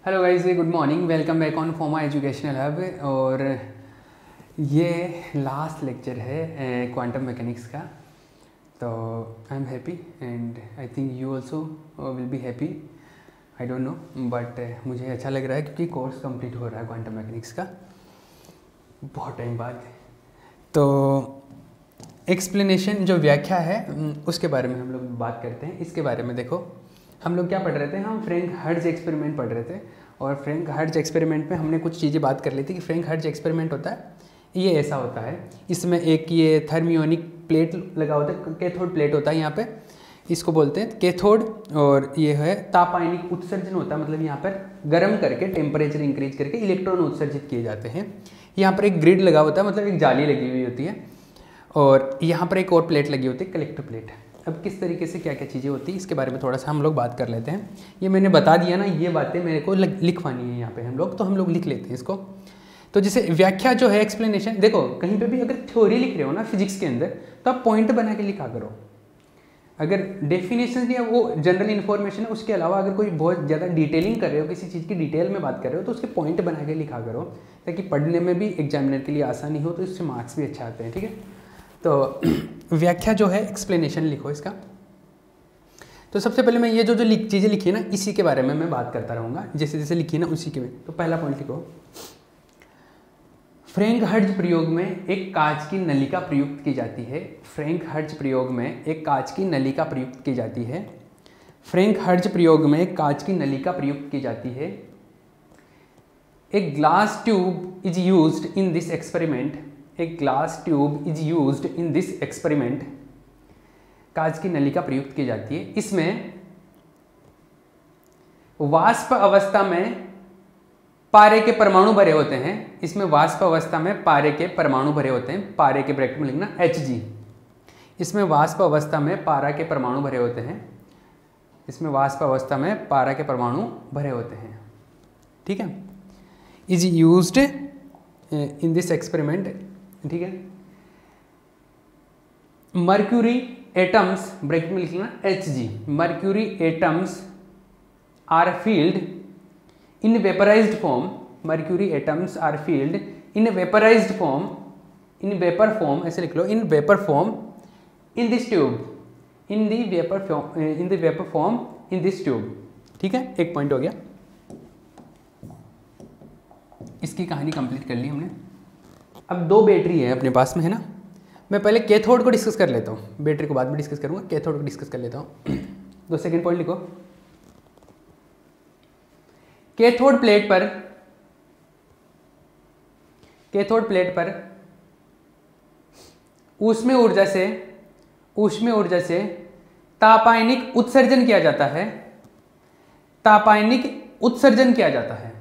Hello guys, good morning, welcome back on फोमा educational hub. और ये लास्ट लेक्चर है क्वांटम मैकेनिक्स का। तो I am happy and I think you also will be happy. I don't know, but मुझे अच्छा लग रहा है क्योंकि कोर्स कंप्लीट हो रहा है क्वांटम मैकेनिक्स का बहुत टाइम बाद। तो एक्सप्लेनेशन जो व्याख्या है उसके बारे में हम लोग बात करते हैं। इसके बारे में देखो, हम लोग क्या पढ़ रहे थे, हम फ्रैंक हर्ट्ज एक्सपेरिमेंट पढ़ रहे थे। और फ्रैंक हर्ट्ज एक्सपेरिमेंट में हमने कुछ चीज़ें बात कर ली थी कि फ्रैंक हर्ट्ज एक्सपेरिमेंट होता है, ये ऐसा होता है, इसमें एक ये थर्मियोनिक प्लेट लगा होता है, कैथोड प्लेट होता है यहाँ पे, इसको बोलते हैं कैथोड। और ये है तापायनिक उत्सर्जन होता है, मतलब यहाँ पर गर्म करके टेम्परेचर इंक्रीज करके इलेक्ट्रॉन उत्सर्जित किए जाते हैं। यहाँ पर एक ग्रिड लगा होता है, मतलब एक जाली लगी हुई होती है, और यहाँ पर एक और प्लेट लगी होती है, कलेक्टर प्लेट। अब किस तरीके से क्या क्या चीज़ें होती है इसके बारे में थोड़ा सा हम लोग बात कर लेते हैं। ये मैंने बता दिया ना, ये बातें मेरे को लिखवानी है यहाँ पे हम लोग, तो हम लोग लिख लेते हैं इसको। तो जैसे व्याख्या जो है, एक्सप्लेनेशन, देखो कहीं पे भी अगर थ्योरी लिख रहे हो ना फिजिक्स के अंदर, तो आप पॉइंट बना के लिखा करो। अगर डेफिनेशन या वो जनरल इन्फॉर्मेशन है, उसके अलावा अगर कोई बहुत ज़्यादा डिटेलिंग कर रहे हो, किसी चीज़ की डिटेल में बात कर रहे हो, तो उसके पॉइंट बना के लिखा करो, ताकि पढ़ने में भी एग्जामिनर के लिए आसानी हो, तो इससे मार्क्स भी अच्छा आते हैं। ठीक है, तो व्याख्या जो है, एक्सप्लेनेशन लिखो इसका। तो सबसे पहले मैं ये जो जो चीज़ें लिखी है ना, इसी के बारे में मैं बात करता रहूँगा, जैसे जैसे लिखी है ना उसी के में। तो पहला पॉइंट लिखो, फ्रैंक हर्ट्ज प्रयोग में एक कांच की नलिका प्रयुक्त की जाती है। फ्रैंक हर्ट्ज प्रयोग में एक कांच की नलिका प्रयुक्त की जाती है। फ्रैंक हर्ट्ज प्रयोग में एक कांच की नलिका प्रयुक्त की जाती है। एक glass tube is used in this experiment. एक glass tube is used in this experiment. कांच की नलिका प्रयुक्त की जाती है। इसमें वाष्प अवस्था में पारे के परमाणु भरे होते हैं। इसमें वाष्प अवस्था में पारे के परमाणु भरे होते हैं। पारे के ब्रैकेट में लिखना Hg। इसमें वाष्प अवस्था में पारा के परमाणु भरे होते हैं। इसमें वाष्प अवस्था में पारा के परमाणु भरे होते हैं। ठीक है, is used in this experiment. ठीक है, मर्क्यूरी एटम्स, ब्रैकेट में लिखना Hg, mercury atoms are filled in vaporised form. Mercury atoms are filled in vaporised form, in vapour form, ऐसे लिख लो, in vapour form in this tube, in the vapour form, in the vapour form in this tube. ठीक है, एक point हो गया, इसकी कहानी कंप्लीट कर ली हमने। अब दो बैटरी है अपने पास में, है ना। मैं पहले कैथोड को डिस्कस कर लेता हूँ, बैटरी को बाद में डिस्कस करूँगा, कैथोड को डिस्कस कर लेता हूँ। तो सेकंड पॉइंट लिखो, कैथोड प्लेट पर, कैथोड प्लेट पर ऊष्मीय ऊर्जा से तापायनिक उत्सर्जन किया जाता है। तापायनिक उत्सर्जन किया जाता है,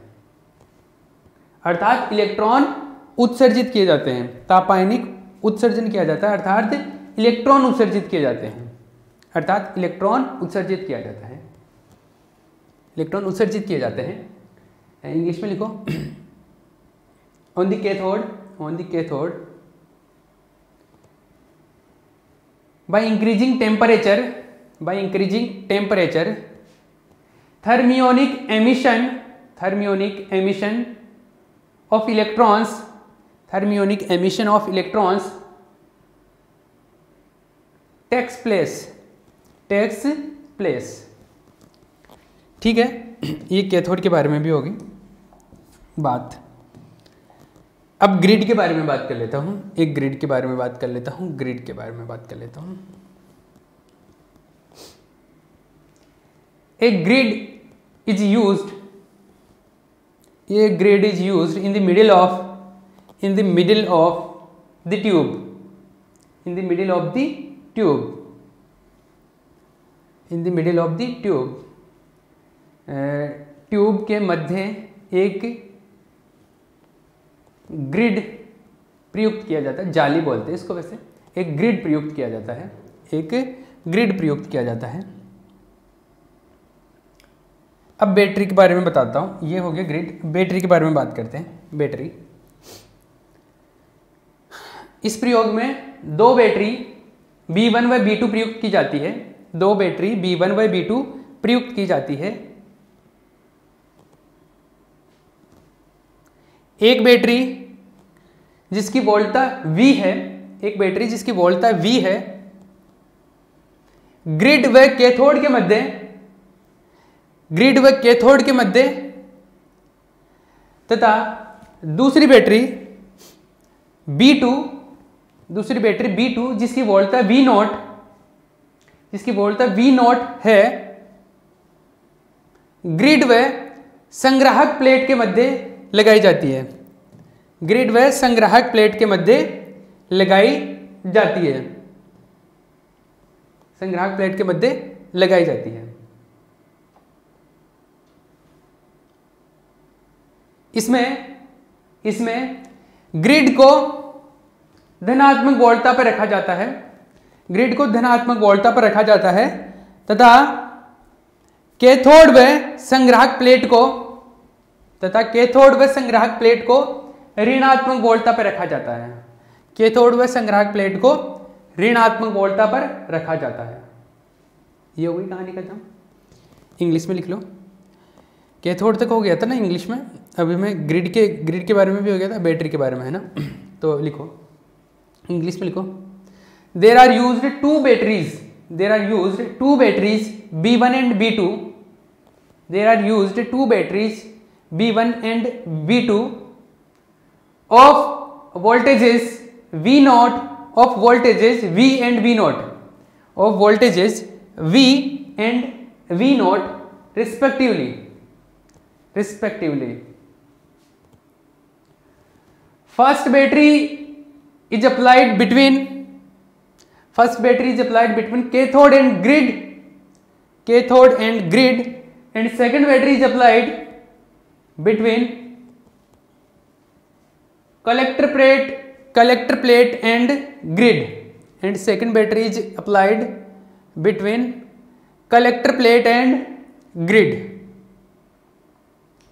अर्थात इलेक्ट्रॉन उत्सर्जित किए जाते हैं। तापायनिक उत्सर्जन किया जाता है, अर्थात इलेक्ट्रॉन उत्सर्जित किए जाते हैं, अर्थात इलेक्ट्रॉन उत्सर्जित किया जाता है, इलेक्ट्रॉन उत्सर्जित किए जाते हैं। इंग्लिश में लिखो, on the cathode, on the cathode by increasing temperature, by increasing temperature thermionic emission, thermionic emission of electrons, thermionic emission of electrons takes place. ठीक है, ये कैथोड के बारे में भी होगी बात। अब ग्रिड के बारे में बात कर लेता हूँ, एक ग्रिड के बारे में बात कर लेता हूँ, ग्रिड के बारे में बात कर लेता हूँ। एक ग्रिड इज यूज्ड, ये grid is used in the middle of, in the middle of the tube, in the middle of the tube, in the middle of the tube, tube के मध्य एक ग्रिड प्रयुक्त किया जाता है, जाली बोलते हैं इसको वैसे, एक ग्रिड प्रयुक्त किया जाता है, एक ग्रिड प्रयुक्त किया जाता है। अब बैटरी के बारे में बताता हूँ, ये हो गया ग्रिड। बैटरी के बारे में बात करते हैं। बैटरी, इस प्रयोग में दो बैटरी B1 व B2 प्रयुक्त की जाती है। दो बैटरी B1 व B2 प्रयुक्त की जाती है। एक बैटरी जिसकी वोल्टता V है, एक बैटरी जिसकी वोल्टता V है, ग्रिड व कैथोड के मध्य, ग्रिड व कैथोड के मध्य, तथा दूसरी बैटरी B2, दूसरी बैटरी B2 जिसकी वोल्टता V नॉट, जिसकी वोल्टता V नॉट है, ग्रिड व संग्राहक प्लेट के मध्य लगाई जाती है, ग्रिड व संग्राहक प्लेट के मध्य लगाई जाती है, संग्राहक प्लेट के मध्य लगाई जाती है। इसमें ग्रिड को धनात्मक वोल्टता पर रखा जाता है, ग्रिड को धनात्मक वोल्टता पर रखा जाता है, तथा कैथोड व संग्राहक प्लेट को, तथा कैथोड व संग्राहक प्लेट को ऋणात्मक वोल्टता पर रखा जाता है, कैथोड व संग्राहक प्लेट को ऋणात्मक वोल्टता पर रखा जाता है। ये हो गई कहानी खत्म। इंग्लिश में लिख लो। कैथोड तक हो गया था ना इंग्लिश में, अभी मैं ग्रिड के बारे में भी हो गया था, बैटरी के बारे में है ना। तो लिखो, इंग्लिश में लिखो, there are used to batteries, there are used to batteries B1 and B2, there are used to batteries B1 and B2 of voltages V naught, of voltages V and V naught, of voltages V and V naught respectively, respectively. First battery is applied between, first battery is applied between cathode and grid, cathode and grid, and second battery is applied between collector plate and grid, and second battery is applied between collector plate and grid।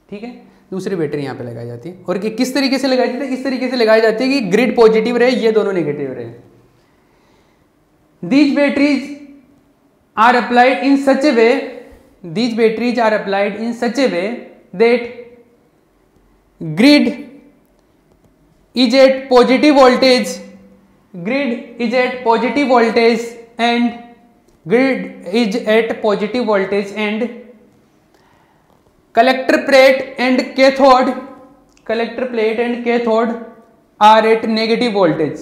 ठीक है, दूसरी battery यहाँ पे लगाई जाती है। और किस तरीके से लगाई जाती है? इस तरीके से लगाई जाती है कि ग्रिड पॉजिटिव रहे, ये दोनों नेगेटिव रहे। These batteries are applied in such a way, these batteries are applied in such a way that grid is at positive voltage, grid is at positive voltage and grid is at positive voltage and collector plate and cathode, collector plate and cathode are at negative voltage,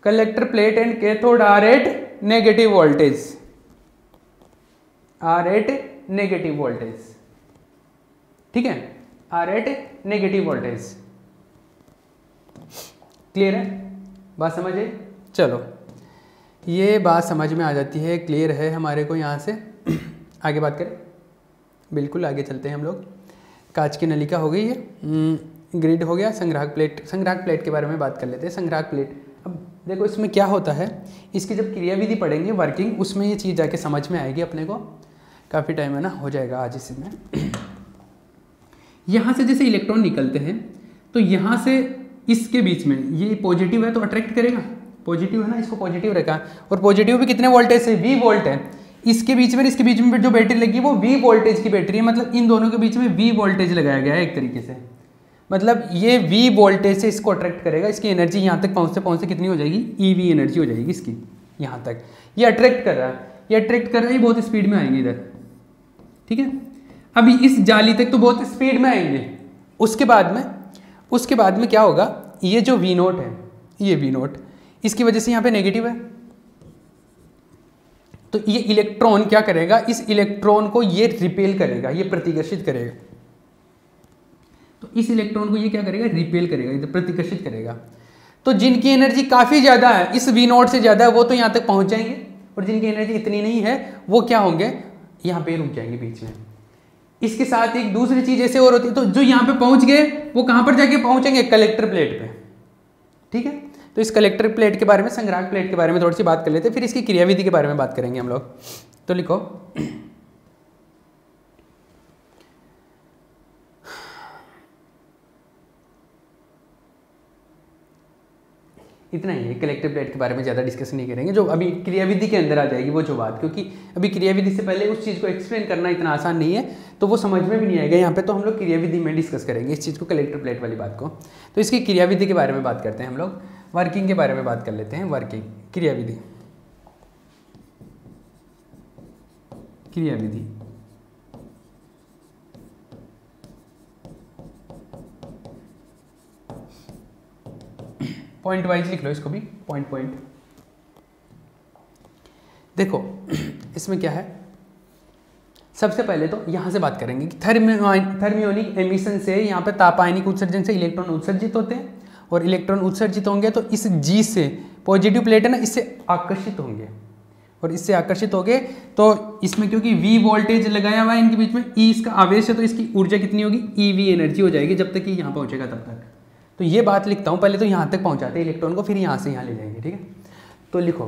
collector plate and cathode are at negative voltage, are at negative voltage। ठीक है, are at negative voltage। Clear है, बात समझ आई? चलो, ये बात समझ में आ जाती है, क्लियर है हमारे को। यहाँ से आगे बात करें, बिल्कुल आगे चलते हैं हम लोग। कांच की नलिका हो गई है, ग्रिड हो गया, संग्राहक प्लेट, संग्राहक प्लेट के बारे में बात कर लेते हैं। संग्राहक प्लेट, अब देखो इसमें क्या होता है, इसकी जब क्रियाविधि पढ़ेंगे वर्किंग, उसमें ये चीज़ जाके समझ में आएगी अपने को। काफ़ी टाइम है ना, हो जाएगा आज इसमें। यहाँ से जैसे इलेक्ट्रॉन निकलते हैं तो यहाँ से इसके बीच में ये पॉजिटिव है तो अट्रैक्ट करेगा, पॉजिटिव है ना, इसको पॉजिटिव रखा, और पॉजिटिव भी कितने वोल्टेज से? V वोल्ट है। इसके बीच में, इसके बीच में जो बैटरी लगी है वो V वोल्टेज की बैटरी है, मतलब इन दोनों के बीच में V वोल्टेज लगाया गया है एक तरीके से। मतलब ये V वोल्टेज से इसको अट्रैक्ट करेगा, इसकी एनर्जी यहाँ तक पहुँचते कितनी हो जाएगी? EV एनर्जी हो जाएगी इसकी, यहाँ तक ये अट्रैक्ट कर रहा है, ये अट्रैक्ट कर रहा है, ये बहुत स्पीड में आएंगे इधर। ठीक है, अभी इस जाली तक तो बहुत स्पीड में आएंगे। उसके बाद में क्या होगा, ये जो V नोट है, ये V नोट, इसकी वजह से यहाँ पे नेगेटिव है, तो ये इलेक्ट्रॉन क्या करेगा, इस इलेक्ट्रॉन को ये रिपेल करेगा, ये प्रतिकर्षित करेगा। तो इस इलेक्ट्रॉन को ये क्या करेगा, रिपेल करेगा, इधर प्रतिकर्षित करेगा। तो जिनकी एनर्जी काफ़ी ज़्यादा है, इस V नोट से ज़्यादा है, वो तो यहाँ तक पहुँच जाएंगे, और जिनकी एनर्जी इतनी नहीं है वो क्या होंगे, यहाँ पे रुक जाएंगे बीच में। इसके साथ एक दूसरी चीज़ ऐसे और होती है, तो जो यहाँ पे पहुँच गए वो कहाँ पर जाके पहुँचेंगे, कलेक्टर प्लेट पे। ठीक है, तो इस कलेक्टर प्लेट के बारे में, संग्राहक प्लेट के बारे में थोड़ी सी बात कर लेते हैं, फिर इसकी क्रियाविधि के बारे में बात करेंगे हम लोग। तो लिखो, इतना ही है। कलेक्टिव प्लेट के बारे में ज़्यादा डिस्कस नहीं करेंगे, जो अभी क्रियाविधि के अंदर आ जाएगी वो जो बात, क्योंकि अभी क्रियाविधि से पहले उस चीज़ को एक्सप्लेन करना इतना आसान नहीं है, तो वो समझ में भी नहीं आएगा यहाँ पे। तो हम लोग क्रियाविधि में डिस्कस करेंगे इस चीज़ को, कलेक्टिव प्लेट वाली बात को। तो इसकी क्रियाविधि के बारे में बात करते हैं हम लोग, वर्किंग के बारे में बात कर लेते हैं। वर्किंग, क्रियाविधि, क्रियाविधि पॉइंट वाइज लिख लो इसको भी, पॉइंट पॉइंट। देखो इसमें क्या है, सबसे पहले तो यहाँ से बात करेंगे कि थर्मियोनिक एमिशन से, यहाँ पे तापायनिक उत्सर्जन से इलेक्ट्रॉन उत्सर्जित होते हैं, और इलेक्ट्रॉन उत्सर्जित होंगे तो इस जी से, पॉजिटिव प्लेट है ना, इससे आकर्षित होंगे, और इससे आकर्षित हो गए तो इसमें क्योंकि V वोल्टेज लगाया हुआ है इनके बीच में, E इसका आवेश है, तो इसकी ऊर्जा कितनी होगी, EV एनर्जी हो जाएगी जब तक कि यहाँ पहुँचेगा तब तक। तो ये बात लिखता हूँ, पहले तो यहाँ तक पहुँचाते हैं इलेक्ट्रॉन को, फिर यहाँ से यहाँ ले जाएंगे, ठीक है। तो लिखो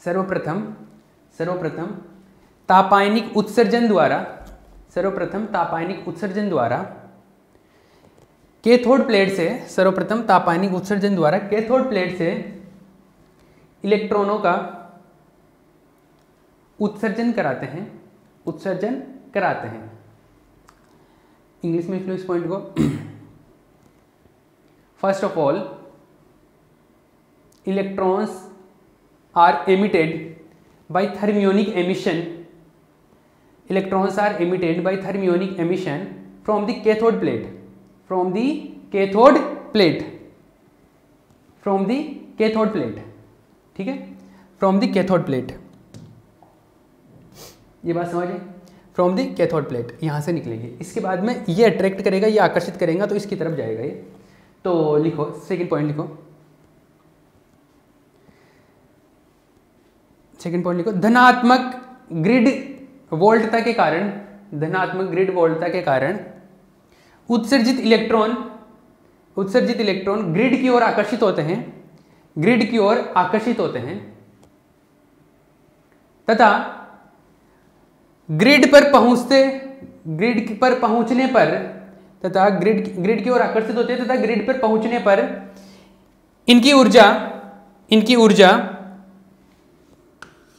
सर्वप्रथम तापायनिक उत्सर्जन द्वारा, सर्वप्रथम तापायनिक उत्सर्जन द्वारा कैथोड प्लेट से, सर्वप्रथम तापायनिक उत्सर्जन द्वारा कैथोड प्लेट से इलेक्ट्रॉनों का उत्सर्जन कराते हैं, उत्सर्जन कराते हैं। इंग्लिश में लिख लो इस पॉइंट को। First of all electrons are emitted by thermionic emission, electrons are emitted by thermionic emission from the cathode plate, from the cathode plate, from the cathode plate, ठीक है, फ्रॉम द कैथोड प्लेट। ये बात समझे, from the cathode plate यहाँ से निकलेंगे, इसके बाद में ये अट्रैक्ट करेगा, ये आकर्षित करेगा, तो इसकी तरफ जाएगा ये। तो लिखो सेकंड पॉइंट, लिखो सेकंड पॉइंट, लिखो धनात्मक ग्रिड वोल्टता के कारण, धनात्मक ग्रिड वोल्टता के कारण उत्सर्जित इलेक्ट्रॉन ग्रिड की ओर आकर्षित होते हैं, ग्रिड की ओर आकर्षित होते हैं, तथा ग्रिड पर पहुंचने पर, तथा ग्रिड की ओर आकर्षित होते हैं, तथा ग्रिड पर पहुंचने पर इनकी ऊर्जा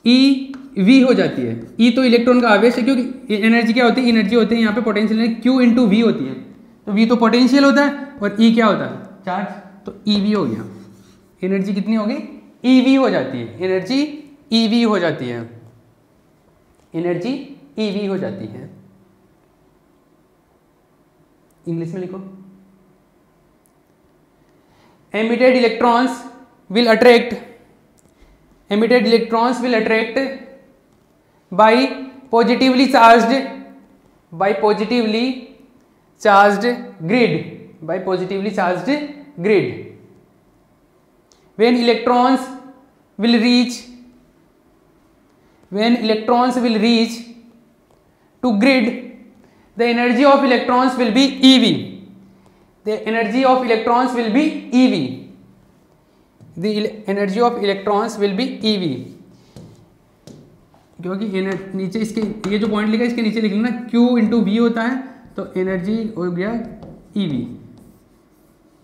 EV हो जाती है। E तो इलेक्ट्रॉन का आवेश है, क्योंकि एनर्जी क्या होती है, एनर्जी होती है यहाँ पे पोटेंशियल, Q इंटू V होती है, तो V तो पोटेंशियल होता है और E क्या होता है, चार्ज, तो EV हो गया। एनर्जी कितनी होगी, EV हो जाती है, एनर्जी EV हो जाती है, एनर्जी EV हो जाती है। इंग्लिश में लिखो, emitted electrons will attract by positively charged grid, when electrons will reach to grid, the energy of electrons will be EV, the energy of electrons will be EV, the energy of electrons will be EV, क्योंकि नीचे इसके ये जो point लिखा है इसके नीचे लिख लेना Q इंटू V होता है, तो एनर्जी हो गया EV,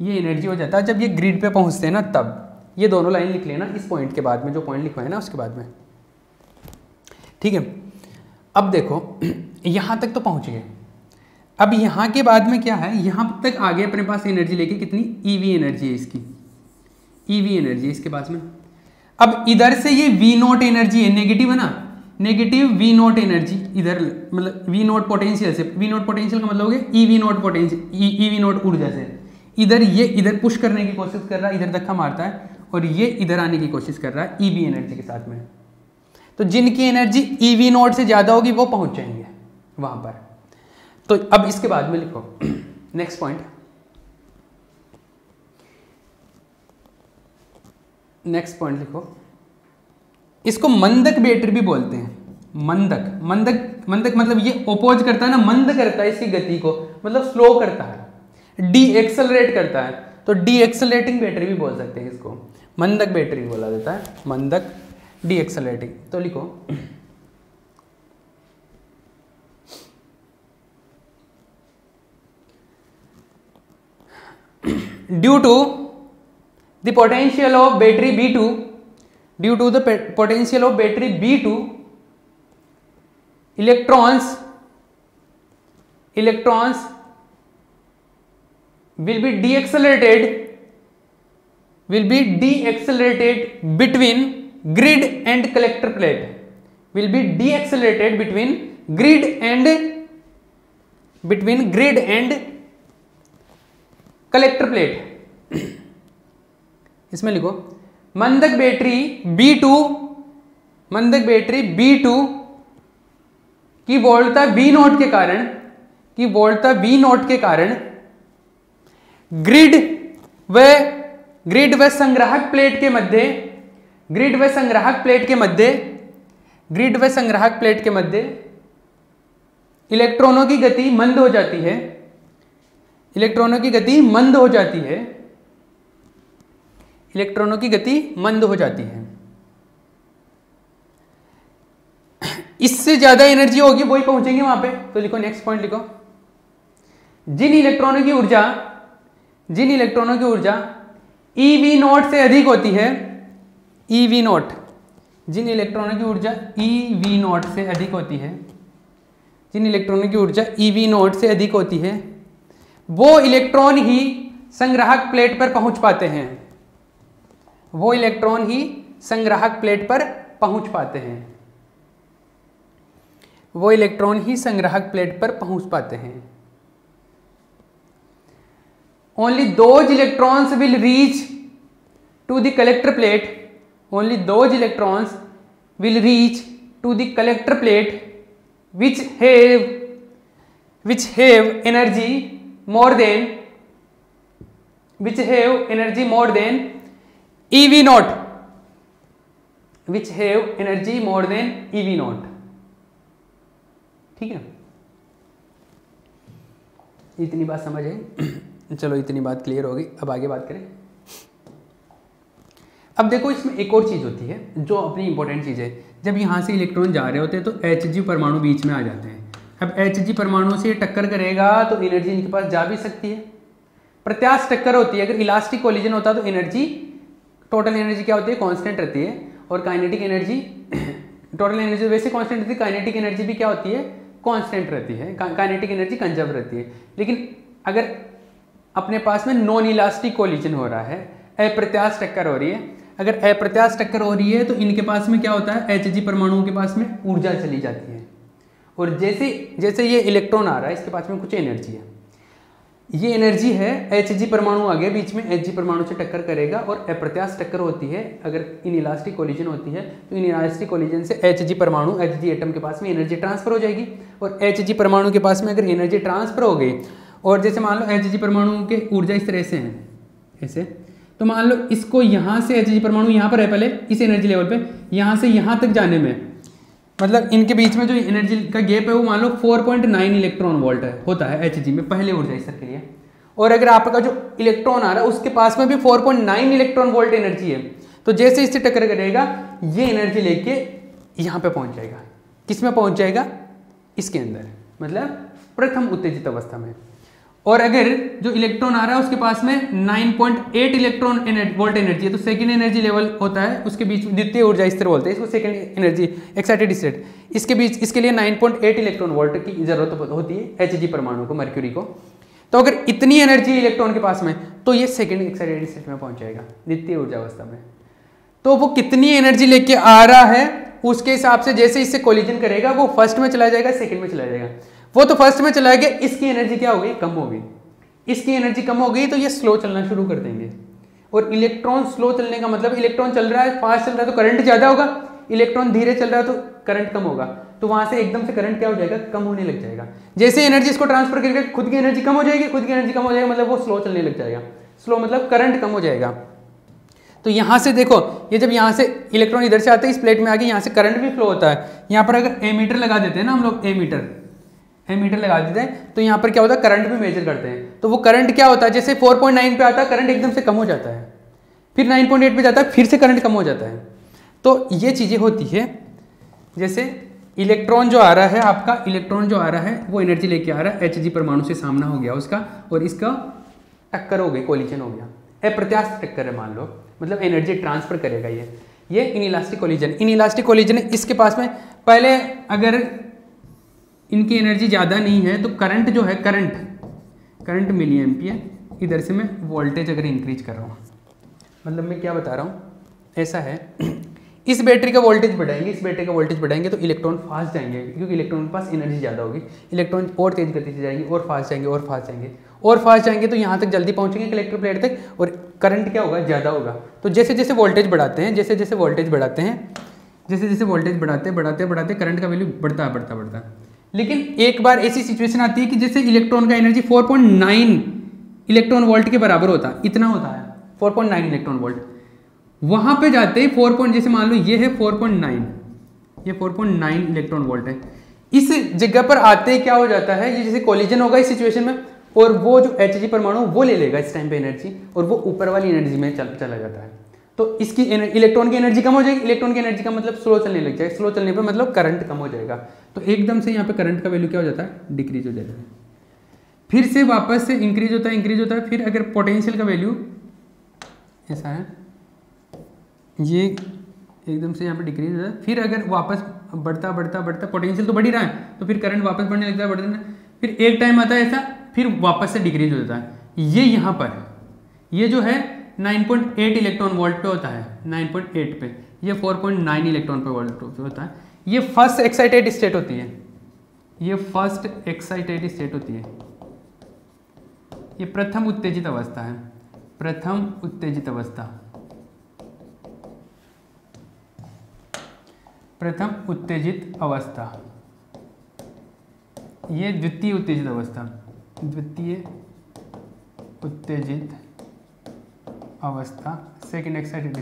ये एनर्जी हो जाता है जब ये ग्रिड पे पहुंचते हैं ना तब। ये दोनों लाइन लिख लेना इस पॉइंट के बाद में, जो पॉइंट लिखवाए ना उसके बाद में, ठीक है। अब देखो यहाँ तक तो पहुँच गए, अब यहाँ के बाद में क्या है, यहाँ तक आगे अपने पास एनर्जी लेके कितनी EV एनर्जी है, इसकी EV एनर्जी इसके पास में। अब इधर से ये V0 एनर्जी है, नेगेटिव है ना, नेगेटिव V0 एनर्जी इधर, मतलब V0 पोटेंशियल से, V0 पोटेंशियल का मतलब हो गया EV0 पोटेंशियल, EV0 ऊर्जा से, इधर ये इधर पुश करने की कोशिश कर रहा है, इधर धक्का मारता है, और ये इधर आने की कोशिश कर रहा है EV एनर्जी के साथ में। तो जिनकी एनर्जी EV0 से ज़्यादा होगी वो पहुंच जाएंगे वहाँ पर। तो अब इसके बाद में लिखो नेक्स्ट पॉइंट, लिखो, इसको मंदक बैटरी भी बोलते हैं। मंदक मतलब ये ओपोज करता है ना, मंद करता है इसकी गति को, मतलब स्लो करता है, डी एक्सेलरेट करता है, तो डी एक्सेलरेटिंग बैटरी भी बोल सकते हैं इसको, मंदक बैटरी बोला जाता है, मंदक डी एक्सेलरेटिंग। तो लिखो due to the potential of battery B2, due to the potential of battery B2, electrons will be deaccelerated between grid and collector plate, will be deaccelerated between grid and collector plate। इसमें लिखो मंदक battery B2 की वोल्टता V0 के कारण grid व संग्राहक plate के मध्य इलेक्ट्रॉनों की गति मंद हो जाती है, इससे ज्यादा एनर्जी होगी वही पहुंचेंगे वहां पे। तो लिखो नेक्स्ट पॉइंट लिखो, जिन इलेक्ट्रॉनों की ऊर्जा EV0 से अधिक होती है, जिन इलेक्ट्रॉनों की ऊर्जा EV0 से अधिक होती है, वो इलेक्ट्रॉन ही संग्राहक प्लेट पर पहुंच पाते हैं। Only those electrons will reach to the collector plate, which have energy more than EV0, ठीक है। इतनी बात समझ आई? चलो इतनी बात क्लियर हो गई। अब आगे बात करें। अब देखो इसमें एक और चीज़ होती है जो अपनी इंपॉर्टेंट चीज़ है। जब यहाँ से इलेक्ट्रॉन जा रहे होते हैं तो Hg परमाणु बीच में आ जाते हैं। अब Hg परमाणु से टक्कर करेगा तो एनर्जी इनके पास जा भी सकती है। प्रत्यास्थ टक्कर होती है, अगर इलास्टिक कोलिजन होता है तो एनर्जी, टोटल एनर्जी क्या होती है? कांस्टेंट रहती है। और काइनेटिक एनर्जी, टोटल एनर्जी वैसे कांस्टेंट रहती है, काइनेटिक एनर्जी भी क्या होती है? कांस्टेंट रहती है। काइनेटिक एनर्जी कंजर्व रहती है। लेकिन अगर अपने पास में नॉन इलास्टिक कोलिजन हो रहा है, अप्रत्यास्थ टक्कर हो रही है, अगर अप्रत्यास्थ टक्कर हो रही है तो इनके पास में क्या होता है? Hg परमाणुओं के पास में ऊर्जा चली जाती है। और जैसे ये इलेक्ट्रॉन आ रहा है, इसके पास में कुछ एनर्जी है, ये एनर्जी है, Hg परमाणु आगे बीच में Hg परमाणु से टक्कर करेगा और अप्रत्यास्थ टक्कर होती है। अगर इन इलास्टिक कोलिजन होती है तो इन इलास्टिक कोलिजन से Hg परमाणु, Hg एटम के पास में एनर्जी ट्रांसफर हो जाएगी। और Hg परमाणु के पास में अगर एनर्जी ट्रांसफर हो गई, और जैसे मान लो Hg परमाणु के ऊर्जा इस तरह से है, ऐसे, तो मान लो इसको यहाँ से Hg परमाणु यहाँ पर है पहले इस एनर्जी लेवल पे, यहाँ से यहाँ तक जाने में मतलब इनके बीच में जो एनर्जी का गैप है वो मान लो 4.9 इलेक्ट्रॉन वोल्ट होता है Hg में पहले ऊर्जा स्तर के लिए। और अगर आपका जो इलेक्ट्रॉन आ रहा है उसके पास में भी 4.9 इलेक्ट्रॉन वोल्ट एनर्जी है, तो जैसे इससे टक्कर करेगा ये एनर्जी लेके यहाँ पे पहुँच जाएगा। किस में पहुँच जाएगा? इसके अंदर, मतलब प्रथम उत्तेजित अवस्था में। और अगर जो इलेक्ट्रॉन आ रहा है उसके पास में 9.8 इलेक्ट्रॉन वोल्ट एनर्जी है, तो सेकंड एनर्जी लेवल होता है, उसके बीच द्वितीय ऊर्जा स्तर बोलते हैं इसको, सेकंड एनर्जी एक्साइटेड स्टेट। इसके बीच, इसके लिए 9.8 इलेक्ट्रॉन वोल्ट की जरूरत होती है Hg परमाणु को, मर्क्यूरी को। तो अगर इतनी एनर्जी इलेक्ट्रॉन के पास में, तो ये सेकंड एक्साइटेड स्टेट में पहुंच जाएगा, द्वितीय ऊर्जा अवस्था में। तो वो कितनी एनर्जी लेके आ रहा है उसके हिसाब से जैसे इससे कोलिजन करेगा वो फर्स्ट में चला जाएगा, सेकंड में चला जाएगा। वो तो फर्स्ट में चला गया, इसकी एनर्जी क्या हो गई? कम हो गई। इसकी एनर्जी कम हो गई तो ये स्लो चलना शुरू कर देंगे। और इलेक्ट्रॉन स्लो चलने का मतलब इलेक्ट्रॉन चल रहा है, फास्ट चल रहा है तो करंट ज्यादा होगा, इलेक्ट्रॉन धीरे चल रहा है तो करंट कम होगा। तो वहां से एकदम से करंट क्या हो जाएगा? कम होने लग जाएगा। जैसे एनर्जी इसको ट्रांसफर करेगा खुद की एनर्जी कम हो जाएगी, खुद की एनर्जी कम हो जाएगा मतलब वो स्लो चलने लग जाएगा। स्लो मतलब करंट कम हो जाएगा। तो यहाँ से देखो, ये जब यहाँ से इलेक्ट्रॉन इधर से आते हैं इस प्लेट में आके, यहाँ से करंट भी फ्लो होता है। यहाँ पर अगर एमीटर लगा देते हैं ना हम लोग, एमीटर लगा देते हैं तो यहाँ पर क्या होता है? करंट भी मेजर करते हैं। तो वो करंट क्या होता है? जैसे 4.9 पे आता है करंट एकदम से कम हो जाता है, फिर 9.8 पे जाता है, फिर से करंट कम हो जाता है। तो ये चीज़ें होती है। जैसे इलेक्ट्रॉन जो आ रहा है, आपका इलेक्ट्रॉन जो आ रहा है वो एनर्जी लेके आ रहा है, Hg परमाणु से सामना हो गया उसका, और इसका टक्कर हो गई, कोलिजन हो गया, अप्रत्यास्थ टक्कर है मान लो, मतलब एनर्जी ट्रांसफर करेगा ये इनइलास्टिक कोलिजन। इनइलास्टिक कोलिजन इसके पास में पहले अगर इनकी एनर्जी ज़्यादा नहीं है तो करंट जो है, करंट मिली एम्पियर, इधर से मैं वोल्टेज अगर इंक्रीज कर रहा हूँ, मतलब मैं क्या बता रहा हूँ, ऐसा है इस बैटरी का वोल्टेज बढ़ाएंगे, इस बैटरी का वोल्टेज बढ़ाएंगे तो इलेक्ट्रॉन फास्ट जाएंगे, क्योंकि इलेक्ट्रॉन के पास एनर्जी ज़्यादा होगी, इलेक्ट्रॉन और तेज गति से जाएंगे और फास्ट जाएंगे और फास्ट जाएंगे और फास्ट जाएंगे तो यहाँ तक जल्दी पहुँचेंगे कलेक्टर प्लेट तक, और करंट क्या होगा, ज़्यादा होगा। तो जैसे जैसे वोल्टेज बढ़ाते हैं, जैसे जैसे वोल्टेज बढ़ाते बढ़ाते करंट का वैल्यू बढ़ता। लेकिन एक बार ऐसी सिचुएशन आती है कि जैसे इलेक्ट्रॉन का एनर्जी 4.9 इलेक्ट्रॉन वोल्ट के बराबर होता है, इतना होता है 4.9 इलेक्ट्रॉन वोल्ट, वहां पे जाते ही 4. जैसे मान लो ये है 4.9, ये 4.9 इलेक्ट्रॉन वोल्ट है, इस जगह पर आते ही क्या हो जाता है, ये जैसे कोलिजन होगा इस सिचुएशन में, और वो जो Hg परमाणु वो ले लेगा इस टाइम पे एनर्जी, और वो ऊपर वाली एनर्जी में चला जाता है। तो इसकी इलेक्ट्रॉन की एनर्जी कम हो जाएगी, इलेक्ट्रॉन की एनर्जी का मतलब स्लो चलने लग जाएगा, स्लो चलने पर मतलब करंट कम हो जाएगा, तो एकदम से यहाँ पे करंट का वैल्यू क्या हो जाता है, डिक्रीज हो जाता है, फिर से वापस से इंक्रीज होता है। फिर अगर पोटेंशियल का वैल्यू ऐसा है, ये एकदम से यहाँ पे डिक्रीज होता है, फिर अगर वापस बढ़ता पोटेंशियल तो बढ़ ही रहा है, तो फिर करंट वापस बढ़ने लगता है, फिर एक टाइम आता है ऐसा, फिर वापस से डिक्रीज हो जाता है। ये यहाँ पर ये जो है 9.8 इलेक्ट्रॉन वोल्ट पे होता है, 9.8 पे, ये 4.9 इलेक्ट्रॉन पे वोल्ट पे होता है। ये फर्स्ट एक्साइटेड स्टेट होती है, ये प्रथम उत्तेजित अवस्था है, प्रथम उत्तेजित अवस्था, ये द्वितीय उत्तेजित अवस्था, सेकेंड एक्साइटेड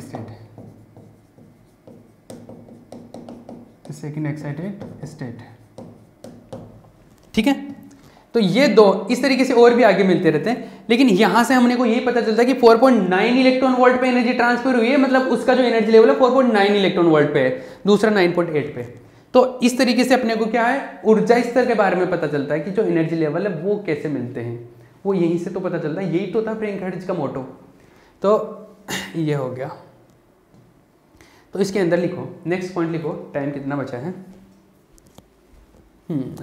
स्टेट, ठीक है। तो ये दो इस तरीके से और भी आगे मिलते रहते हैं, लेकिन यहां से हमने को यही पता चलता है कि 4.9 इलेक्ट्रॉन वोल्ट पे एनर्जी ट्रांसफर हुई है, मतलब उसका जो एनर्जी लेवल है 4.9 इलेक्ट्रॉन वोल्ट पे है, दूसरा 9.8 पे। तो इस तरीके से अपने को क्या है, ऊर्जा स्तर के बारे में पता चलता है कि जो एनर्जी लेवल है वो कैसे मिलते हैं, वो यहीं से तो पता चलता है, यही तो था फ्रैंक-हर्ट्ज का मोटो। तो ये हो गया, तो इसके अंदर लिखो, नेक्स्ट पॉइंट लिखो, टाइम कितना बचा है,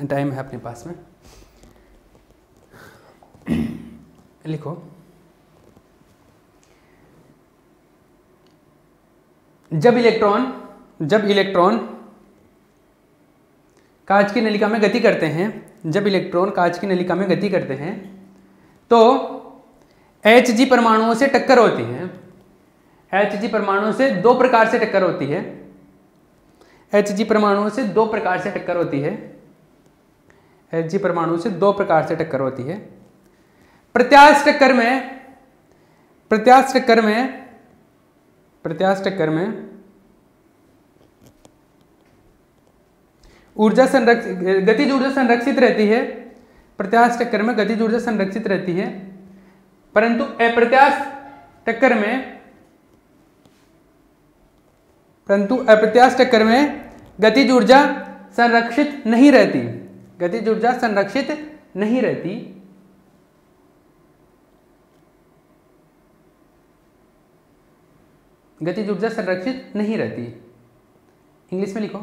टाइम है अपने पास में, लिखो जब इलेक्ट्रॉन कांच की नलिका में गति करते हैं, तो Hg परमाणुओं से टक्कर होती है, Hg परमाणुओं से दो प्रकार से टक्कर होती है, प्रत्यास्थ टक्कर में गतिज ऊर्जा संरक्षित रहती है, प्रत्यास्थ टक्कर में गतिज ऊर्जा संरक्षित रहती है, परंतु अप्रत्यास्थ टक्कर में गतिज ऊर्जा संरक्षित नहीं रहती, इंग्लिश में लिखो,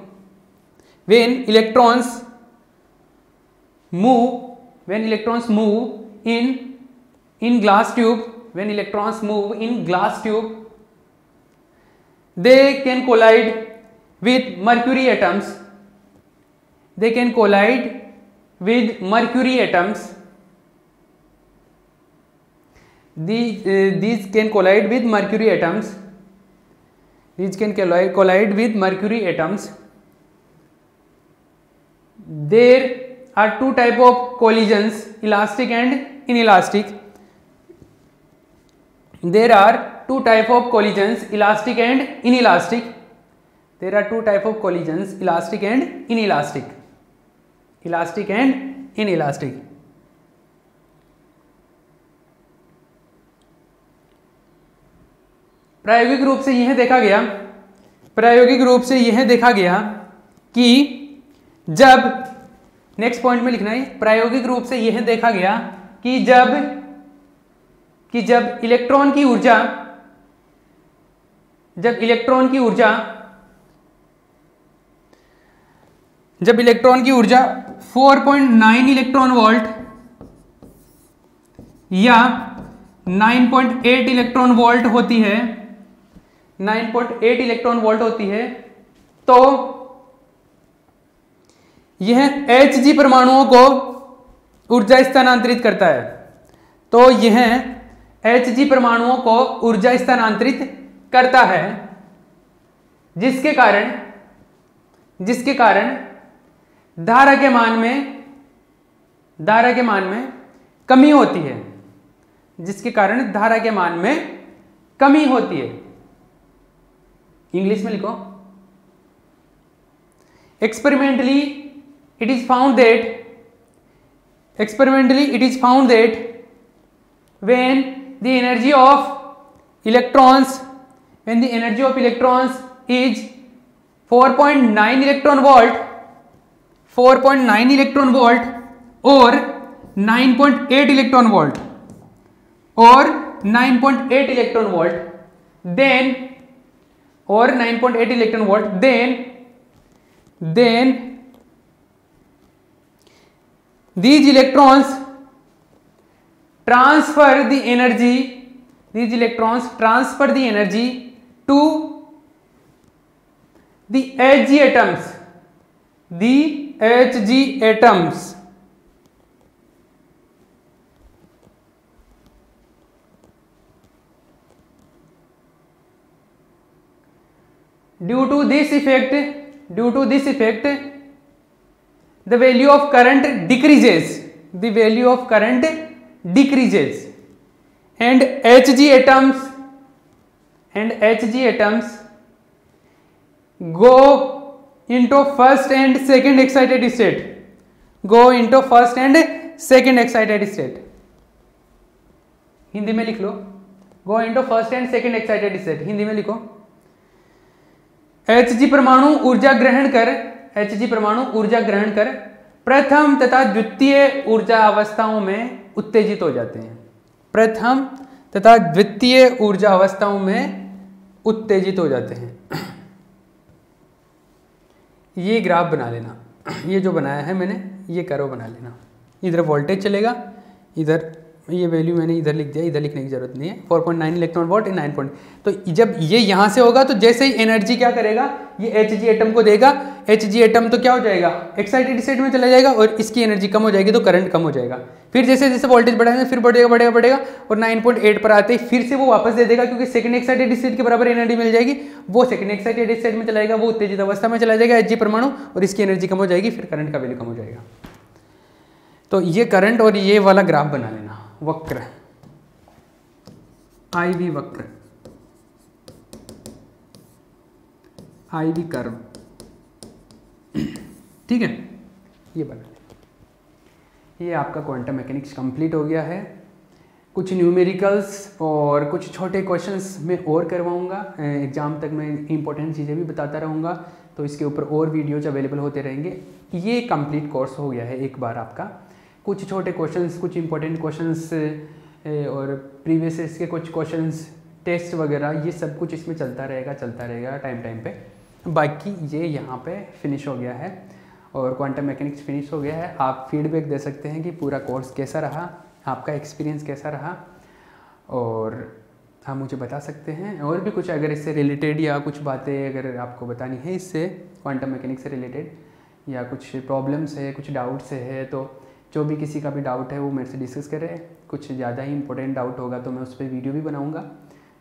when electrons move in glass tube, they can collide with mercury atoms, these can collide with mercury atoms, There are two type of collisions, elastic and inelastic. Elastic and inelastic. प्रायोगिक रूप से यह देखा गया कि जब, नेक्स्ट पॉइंट में लिखना है, प्रायोगिक रूप से यह देखा गया कि जब कि जब इलेक्ट्रॉन की ऊर्जा 4.9 इलेक्ट्रॉन वोल्ट या 9.8 इलेक्ट्रॉन वोल्ट होती है, 9.8 इलेक्ट्रॉन वोल्ट होती है, तो यह Hg परमाणुओं को ऊर्जा स्थानांतरित करता है। तो यह Hg परमाणुओं को ऊर्जा स्थानांतरित करता है, जिसके कारण धारा के मान में कमी होती है, जिसके कारण धारा के मान में कमी होती है। इंग्लिश में लिखो, experimentally it is found that when the energy of electrons is 4.9 electron volt or 9.8 electron volt, then these electrons transfer the energy to the Hg atoms. Due to this effect, the value of current decreases, and Hg atoms go into first and second excited state. Hindi में लिख लो, go into first and second excited state. Hindi में लिखो, Hg परमाणु ऊर्जा ग्रहण कर प्रथम तथा द्वितीय ऊर्जा अवस्थाओं में उत्तेजित हो जाते हैं। ये ग्राफ बना लेना, ये जो बनाया है मैंने, ये कर्व बना लेना। इधर वोल्टेज चलेगा, इधर ये वैल्यू मैंने इधर लिख दिया, इधर लिखने की जरूरत नहीं है। 4.9 इलेक्ट्रॉन वोल्ट 9 पॉइंट। तो जब ये यहाँ से होगा तो जैसे ही एनर्जी क्या करेगा, ये Hg एटम को देगा। Hg एटम तो क्या हो जाएगा, एक्साइटेड स्टेट में चला जाएगा और इसकी एनर्जी कम हो जाएगी तो करंट कम हो जाएगा। फिर जैसे जैसे वोल्टेज बढ़ाएंगे फिर बढ़ेगा और 9.8 पर आते ही फिर से वो वापस दे देगा, क्योंकि सेकंड एक्साइटेड स्टेट के बराबर एनर्जी मिल जाएगी। वो सेकंड एक्साइटेड स्टेट में चला जाएगा, वो उत्तेजित अवस्था में चला जाएगा Hg परमाणु, और इसकी एनर्जी कम हो जाएगी, फिर करंट का वैल्यू कम हो जाएगा। तो ये करंट और ये वाला ग्राफ बना लेना, वक्र, IV वक्र, IV कर्व, ठीक है, ये बना लें। ये आपका क्वांटम मैकेनिक्स कंप्लीट हो गया है। कुछ न्यूमेरिकल्स और कुछ छोटे क्वेश्चंस मैं और करवाऊंगा, एग्ज़ाम तक मैं इंपॉर्टेंट चीज़ें भी बताता रहूँगा, तो इसके ऊपर और वीडियोज अवेलेबल होते रहेंगे। ये कंप्लीट कोर्स हो गया है एक बार आपका। कुछ छोटे क्वेश्चंस, कुछ इंपॉर्टेंट क्वेश्चंस और प्रीवियस ईयर्स के कुछ क्वेश्चंस, टेस्ट वगैरह, ये सब कुछ इसमें चलता रहेगा टाइम पे। बाकी ये यहाँ पे फिनिश हो गया है और क्वांटम मैकेनिक्स फिनिश हो गया है। आप फीडबैक दे सकते हैं कि पूरा कोर्स कैसा रहा, आपका एक्सपीरियंस कैसा रहा, और आप मुझे बता सकते हैं। और भी कुछ अगर इससे रिलेटेड या कुछ बातें अगर आपको बतानी है इससे क्वांटम मैकेनिक्स से रिलेटेड, या कुछ प्रॉब्लम्स है, कुछ डाउट्स है, तो जो भी किसी का भी डाउट है वो मेरे से डिस्कस करें। कुछ ज़्यादा ही इंपॉर्टेंट डाउट होगा तो मैं उस पर वीडियो भी बनाऊंगा।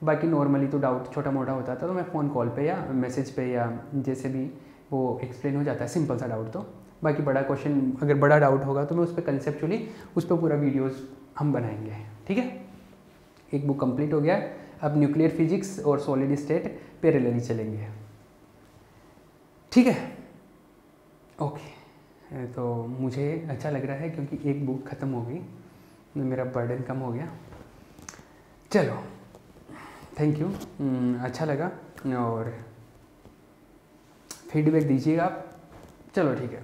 बाकी नॉर्मली तो डाउट छोटा मोटा होता था तो मैं फ़ोन कॉल पे या मैसेज पे या जैसे भी वो एक्सप्लेन हो जाता है, सिंपल सा डाउट। तो बाकी बड़ा क्वेश्चन, अगर बड़ा डाउट होगा तो मैं उस पर कंसेप्चुअली उस पर पूरा वीडियोज़ हम बनाएंगे, ठीक है। एक बुक कंप्लीट हो गया, अब न्यूक्लियर फिजिक्स और सॉलिड स्टेट पैरेलली चलेंगे, ठीक है, ओके। तो मुझे अच्छा लग रहा है क्योंकि एक बुक ख़त्म हो गई, मेरा बर्डन कम हो गया। चलो, थैंक यू, अच्छा लगा और फीडबैक दीजिएगा आप। चलो ठीक है।